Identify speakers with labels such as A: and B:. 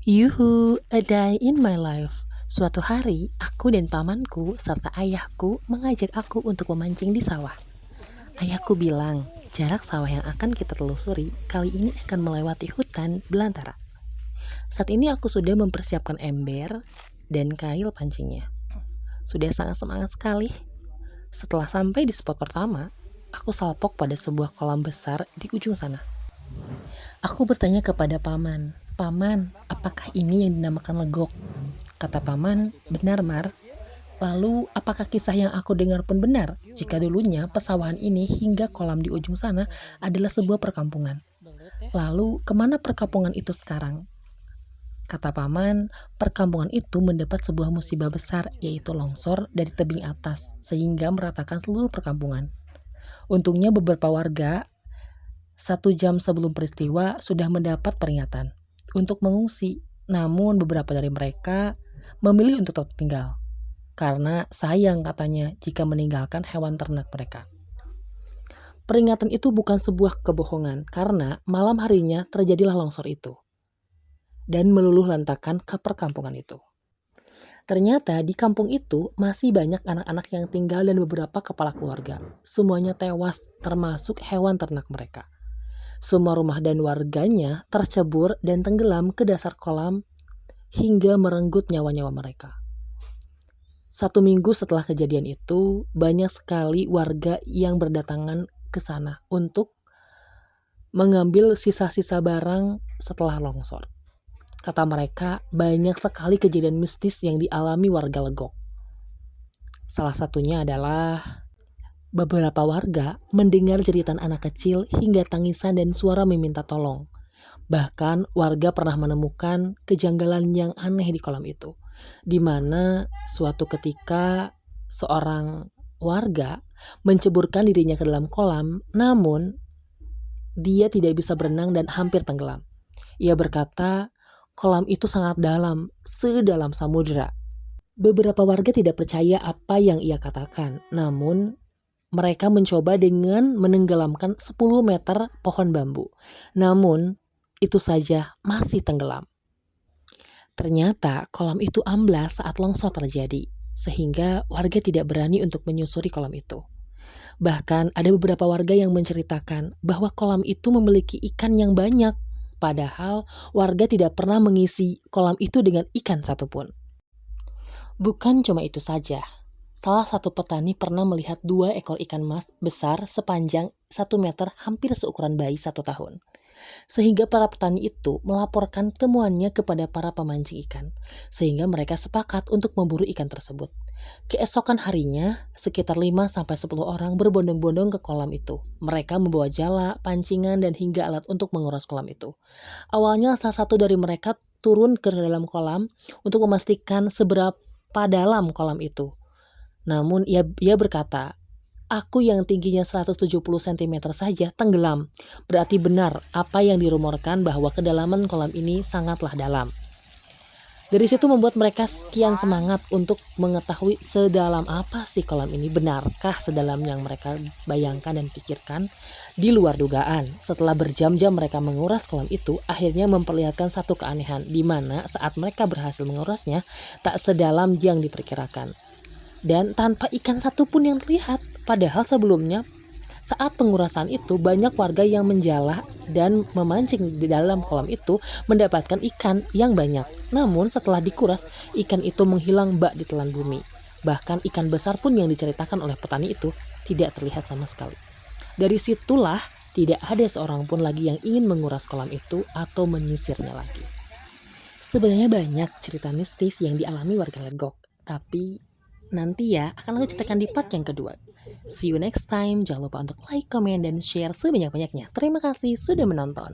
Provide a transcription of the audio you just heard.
A: Yuhu, a day in my life. Suatu hari, aku dan pamanku serta ayahku mengajak aku untuk memancing di sawah. Ayahku bilang, jarak sawah yang akan kita telusuri kali ini akan melewati hutan belantara. Saat ini aku sudah mempersiapkan ember dan kail pancingnya. Sudah sangat semangat sekali. Setelah sampai di spot pertama, aku salpok pada sebuah kolam besar di ujung sana. Aku bertanya kepada paman, "Paman, apakah ini yang dinamakan legok?" Kata paman, "Benar, Mar." Lalu, apakah kisah yang aku dengar pun benar? Jika dulunya pesawahan ini hingga kolam di ujung sana adalah sebuah perkampungan. Lalu, kemana perkampungan itu sekarang? Kata paman, perkampungan itu mendapat sebuah musibah besar, yaitu longsor dari tebing atas, sehingga meratakan seluruh perkampungan. Untungnya beberapa warga 1 jam sebelum peristiwa sudah mendapat peringatan untuk mengungsi, namun beberapa dari mereka memilih untuk tetap tinggal karena sayang katanya jika meninggalkan hewan ternak mereka. Peringatan itu bukan sebuah kebohongan karena malam harinya terjadilah longsor itu dan meluluh lantakan ke perkampungan itu. Ternyata di kampung itu masih banyak anak-anak yang tinggal dan beberapa kepala keluarga. Semuanya tewas termasuk hewan ternak mereka. Semua rumah dan warganya tercebur dan tenggelam ke dasar kolam hingga merenggut nyawa-nyawa mereka. 1 minggu setelah kejadian itu, banyak sekali warga yang berdatangan ke sana untuk mengambil sisa-sisa barang setelah longsor. Kata mereka, banyak sekali kejadian mistis yang dialami warga Legok. Salah satunya adalah beberapa warga mendengar jeritan anak kecil hingga tangisan dan suara meminta tolong. Bahkan warga pernah menemukan kejanggalan yang aneh di kolam itu, di mana suatu ketika seorang warga menceburkan dirinya ke dalam kolam, namun dia tidak bisa berenang dan hampir tenggelam. Ia berkata, kolam itu sangat dalam, sedalam samudera. Beberapa warga tidak percaya apa yang ia katakan, namun mereka mencoba dengan menenggelamkan 10 meter pohon bambu. Namun, itu saja masih tenggelam. Ternyata kolam itu amblas saat longsor terjadi, sehingga warga tidak berani untuk menyusuri kolam itu. Bahkan ada beberapa warga yang menceritakan bahwa kolam itu memiliki ikan yang banyak, padahal warga tidak pernah mengisi kolam itu dengan ikan satupun. Bukan cuma itu saja. Salah satu petani pernah melihat 2 ekor ikan mas besar sepanjang 1 meter hampir seukuran bayi 1 tahun. Sehingga para petani itu melaporkan temuannya kepada para pemancing ikan. Sehingga mereka sepakat untuk memburu ikan tersebut. Keesokan harinya, sekitar 5-10 orang berbondong-bondong ke kolam itu. Mereka membawa jala, pancingan, dan hingga alat untuk menguras kolam itu. Awalnya salah satu dari mereka turun ke dalam kolam untuk memastikan seberapa dalam kolam itu. Namun ia berkata, "Aku yang tingginya 170 cm saja tenggelam. Berarti benar apa yang dirumorkan bahwa kedalaman kolam ini sangatlah dalam." Dari situ membuat mereka sekian semangat untuk mengetahui sedalam apa sih kolam ini. Benarkah sedalam yang mereka bayangkan dan pikirkan? Di luar dugaan, setelah berjam-jam mereka menguras kolam itu, akhirnya memperlihatkan satu keanehan, di mana saat mereka berhasil mengurasnya, tak sedalam yang diperkirakan. Dan tanpa ikan satupun yang terlihat. Padahal sebelumnya saat pengurasan itu banyak warga yang menjala dan memancing di dalam kolam itu mendapatkan ikan yang banyak. Namun setelah dikuras, ikan itu menghilang bak di telan bumi. Bahkan ikan besar pun yang diceritakan oleh petani itu tidak terlihat sama sekali. Dari situlah tidak ada seorang pun lagi yang ingin menguras kolam itu atau menyisirnya lagi. Sebenarnya banyak cerita mistis yang dialami warga Legok, tapi nanti ya akan aku ceritakan di part yang kedua. See you next time. Jangan lupa untuk like, comment, dan share sebanyak-banyaknya. Terima kasih sudah menonton.